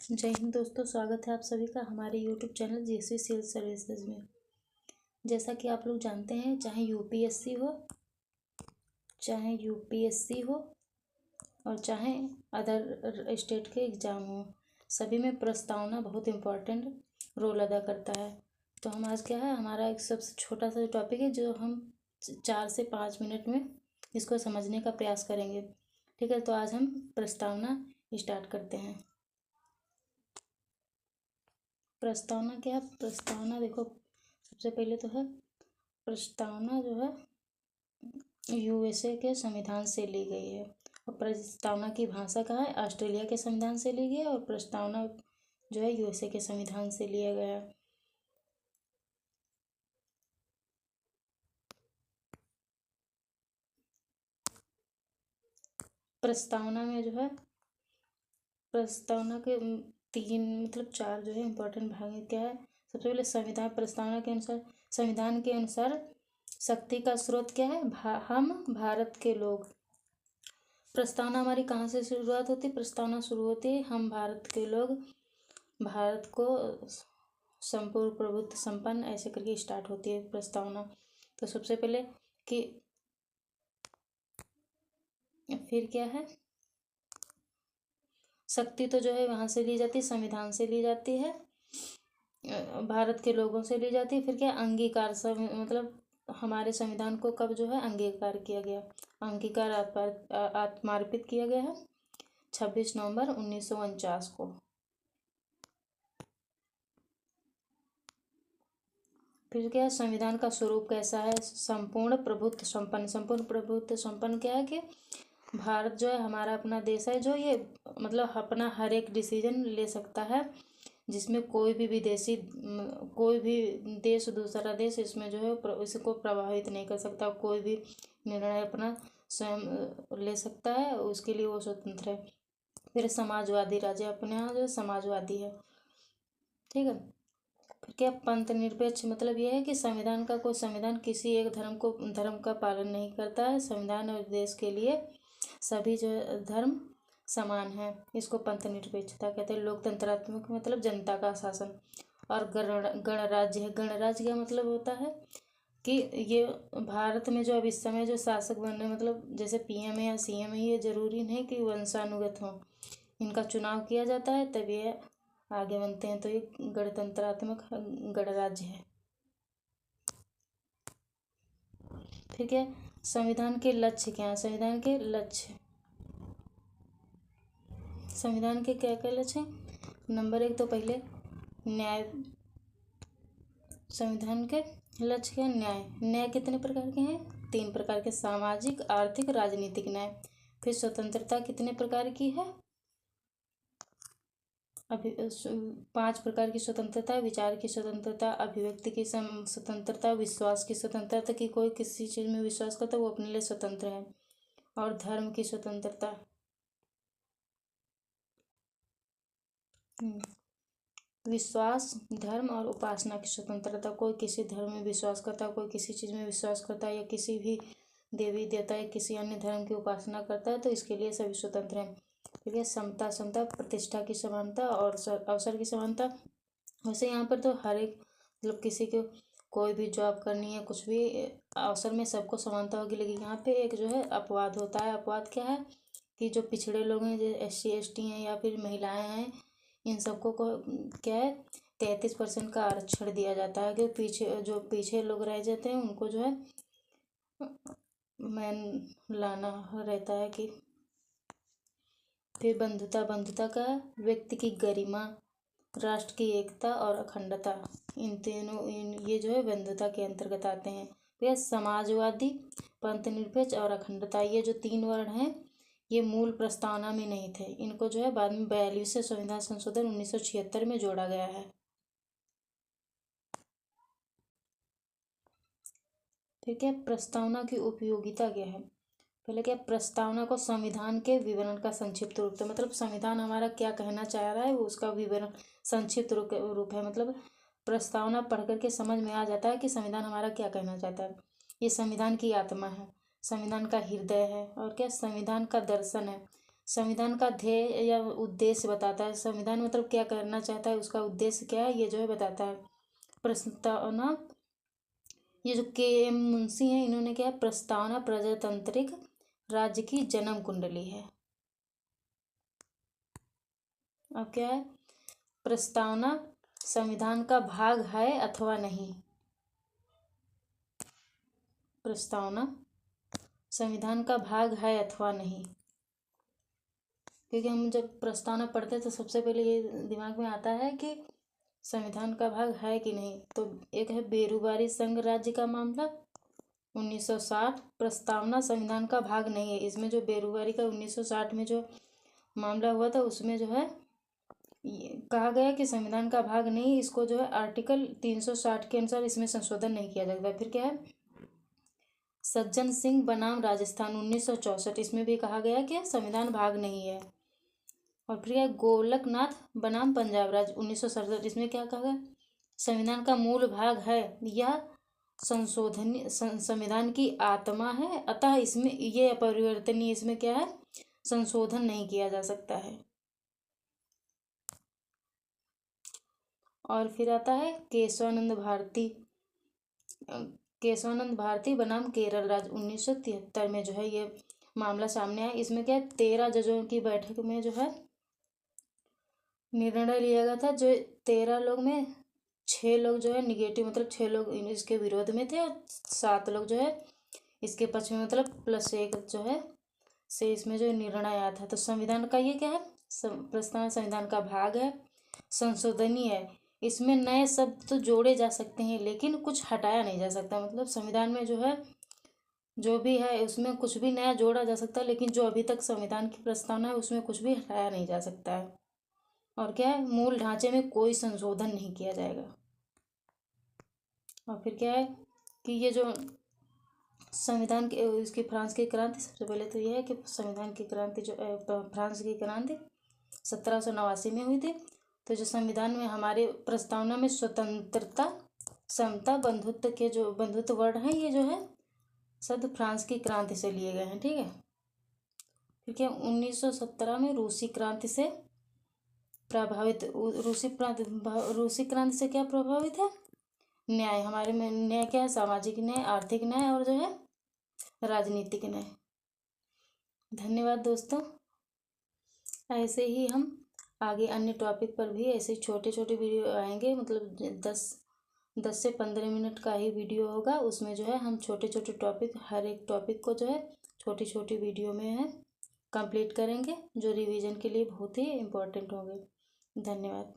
जय हिंद दोस्तों, स्वागत है आप सभी का हमारे यूट्यूब चैनल जेसी सिविल सर्विसेज में। जैसा कि आप लोग जानते हैं, चाहे यूपीएससी हो और चाहे अदर स्टेट के एग्ज़ाम हो, सभी में प्रस्तावना बहुत इम्पोर्टेंट रोल अदा करता है। तो हम आज क्या है, हमारा एक सबसे छोटा सा टॉपिक है जो हम 4 से 5 मिनट में इसको समझने का प्रयास करेंगे। ठीक है, तो आज हम प्रस्तावना स्टार्ट करते हैं। प्रस्तावना क्या है? प्रस्तावना देखो, सबसे पहले तो है प्रस्तावना जो है यूएसए के संविधान से ली गई है। और प्रस्तावना की भाषा कहाँ है? ऑस्ट्रेलिया के संविधान से ली गई है। और प्रस्तावना जो है यूएसए के संविधान से लिया गया है। प्रस्तावना में जो है प्रस्तावना के चार जो है इम्पोर्टेंट भाग है। क्या है? सबसे पहले संविधान। संविधान के अनुसार शक्ति का स्रोत क्या है? हम भारत के लोग। प्रस्तावना हमारी कहाँ से शुरुआत होती है? प्रस्तावना शुरू होती है हम भारत के लोग, भारत को संपूर्ण प्रभुत्व संपन्न, ऐसे करके स्टार्ट होती है प्रस्तावना। तो सबसे पहले कि फिर क्या है, शक्ति तो जो है वहाँ से ली जाती है, संविधान से ली जाती है, भारत के लोगों से ली जाती है। फिर क्या, अंगीकार। मतलब हमारे संविधान को कब जो है अंगीकार किया गया? अंगीकार आत्मार्पित किया गया है 26 नवंबर 1949 को। फिर क्या है, संविधान का स्वरूप कैसा है? संपूर्ण प्रभुत्व संपन्न। संपूर्ण प्रभुत्व संपन्न क्या है कि भारत जो है हमारा अपना देश है, जो ये मतलब अपना हर एक डिसीजन ले सकता है, जिसमें कोई भी विदेशी कोई भी देश, दूसरा देश इसमें जो है इसको प्रभावित नहीं कर सकता। कोई भी निर्णय अपना स्वयं ले सकता है, उसके लिए वो स्वतंत्र है। फिर समाजवादी राज्य, अपने यहाँ जो समाजवादी है। ठीक है। फिर क्या, पंथ निरपेक्ष। मतलब यह है कि संविधान किसी एक धर्म का पालन नहीं करता है। संविधान और देश के लिए सभी जो धर्म समान है। इसको पंथ निरपेक्षता कहते हैं। लोकतंत्रात्मक मतलब जनता का शासन। और गणराज्य है। गणराज्य का मतलब होता है कि ये भारत में जो अब इस समय जो शासक बन रहे, मतलब जैसे पीएम है या सीएम है, ये जरूरी नहीं कि वंशानुगत हो, इनका चुनाव किया जाता है तब ये आगे बनते हैं। तो ये गणतंत्रात्मक गणराज्य है। ठीक है। संविधान के लक्ष्य क्या है? संविधान के क्या क्या लक्ष्य हैं? नंबर 1 तो पहले न्याय। संविधान के लक्ष्य क्या? न्याय कितने प्रकार के हैं? 3 प्रकार के। सामाजिक, आर्थिक, राजनीतिक न्याय। फिर स्वतंत्रता कितने प्रकार की है? 5 प्रकार की स्वतंत्रता है। विचार की स्वतंत्रता, अभिव्यक्ति की स्वतंत्रता, विश्वास की स्वतंत्रता, कि कोई किसी चीज में विश्वास करता है वो अपने लिए स्वतंत्र है, और धर्म की स्वतंत्रता। विश्वास, धर्म और उपासना की स्वतंत्रता। कोई किसी धर्म में विश्वास करता है, कोई किसी चीज में विश्वास करता है, या किसी भी देवी देवता या किसी अन्य धर्म की उपासना करता है, तो इसके लिए सभी स्वतंत्र हैं। ठीक है। समता, प्रतिष्ठा की समानता और अवसर की समानता। वैसे यहाँ पर तो हर एक मतलब किसी को कोई भी जॉब करनी है, कुछ भी अवसर में सबको समानता होगी। लेकिन यहाँ पे एक जो है अपवाद होता है। अपवाद क्या है कि जो पिछड़े लोग हैं, जो SC ST हैं या फिर महिलाएं हैं, इन सबको को क्या है 33% का आरक्षण दिया जाता है। कि पीछे लोग रह जाते हैं, उनको जो है मैन लाना रहता है। कि फिर बंधुता का व्यक्ति की गरिमा, राष्ट्र की एकता और अखंडता, ये जो है बंधुता के अंतर्गत आते हैं। फिर समाजवादी, पंथ निरपेक्ष और अखंडता, ये जो 3 वर्ण हैं, ये मूल प्रस्तावना में नहीं थे। इनको जो है बाद में 42वें संविधान संशोधन 1976 में जोड़ा गया है। फिर क्या, प्रस्तावना की उपयोगिता क्या है? पहले क्या, प्रस्तावना को संविधान के विवरण का संक्षिप्त रूप है। मतलब संविधान हमारा क्या कहना चाह रहा है वो उसका विवरण संक्षिप्त रूप है। मतलब प्रस्तावना पढ़ करके समझ में आ जाता है कि संविधान हमारा क्या कहना चाहता है। ये संविधान की आत्मा है, संविधान का हृदय है। और क्या, संविधान का दर्शन है। संविधान का ध्येय या उद्देश्य बताता है। संविधान मतलब क्या करना चाहता है, उसका उद्देश्य क्या है, ये जो है बताता है। प्रस्तावना, ये जो के.एम. मुंशी हैं, इन्होंने क्या है, प्रस्तावना प्रजातांत्रिक राज्य की जन्म कुंडली है। अब क्या है, प्रस्तावना संविधान का भाग है अथवा नहीं। प्रस्तावना संविधान का भाग है अथवा नहीं, क्योंकि हम जब प्रस्तावना पढ़ते हैं तो सबसे पहले ये दिमाग में आता है कि संविधान का भाग है कि नहीं। तो एक है बेरूबारी संघ राज्य का मामला 1960, प्रस्तावना संविधान का भाग नहीं है। इसमें जो बेरूबारी का 1960 में जो मामला हुआ था, उसमें जो है कहा गया कि संविधान का भाग नहीं, इसको जो है आर्टिकल 360 के अनुसार इसमें संशोधन नहीं किया जा सकता। फिर क्या है, सज्जन सिंह बनाम राजस्थान 1964, इसमें भी कहा गया कि संविधान भाग नहीं है। और फिर क्या, गोलकनाथ बनाम पंजाब राज्य 1967, इसमें क्या कहा गया, संविधान का मूल भाग है या संशोधन संविधान की आत्मा है, अतः इसमें ये अपरिवर्तनीय, इसमें क्या है, संशोधन नहीं किया जा सकता है। और फिर आता है केशवानंद भारती बनाम केरल राज्य 1973 में जो है ये मामला सामने आया। इसमें क्या है, 13 जजों की बैठक में जो है निर्णय लिया गया था। जो 13 लोग में 6 लोग जो है निगेटिव, मतलब 6 लोग इसके विरोध में थे, और 7 लोग जो है इसके पक्ष में, मतलब +1 जो है से इसमें जो निर्णय आया था। तो संविधान का ये क्या है, प्रस्तावना संविधान का भाग है, संशोधनीय है। इसमें नए शब्द तो जोड़े जा सकते हैं लेकिन कुछ हटाया नहीं जा सकता। मतलब संविधान में जो है जो भी है उसमें कुछ भी नया जोड़ा जा सकता है, लेकिन जो अभी तक संविधान की प्रस्तावना है उसमें कुछ भी हटाया नहीं जा सकता है। और क्या है, मूल ढांचे में कोई संशोधन नहीं किया जाएगा। और फिर क्या है कि ये जो संविधान के इसकी फ्रांस की क्रांति, सबसे पहले तो यह है कि संविधान की क्रांति जो फ्रांस की क्रांति 1789 में हुई थी। तो जो संविधान में हमारे प्रस्तावना में स्वतंत्रता, समता, बंधुत्व के जो बंधुत्व वर्ड हैं, ये जो है शब्द फ्रांस की क्रांति से लिए गए हैं। ठीक है, ठीक है। 1917 में रूसी क्रांति से प्रभावित, रूसी क्रांति से क्या प्रभावित है, न्याय। हमारे में न्याय क्या है, सामाजिक न्याय, आर्थिक न्याय और जो है राजनीतिक न्याय। धन्यवाद दोस्तों। ऐसे ही हम आगे अन्य टॉपिक पर भी ऐसे छोटे छोटे वीडियो आएंगे, मतलब 10 से 15 मिनट का ही वीडियो होगा। उसमें जो है हम छोटे छोटे टॉपिक, हर एक टॉपिक को जो है छोटी छोटी वीडियो में है कंप्लीट करेंगे, जो रिवीजन के लिए बहुत ही इम्पोर्टेंट होंगे। धन्यवाद।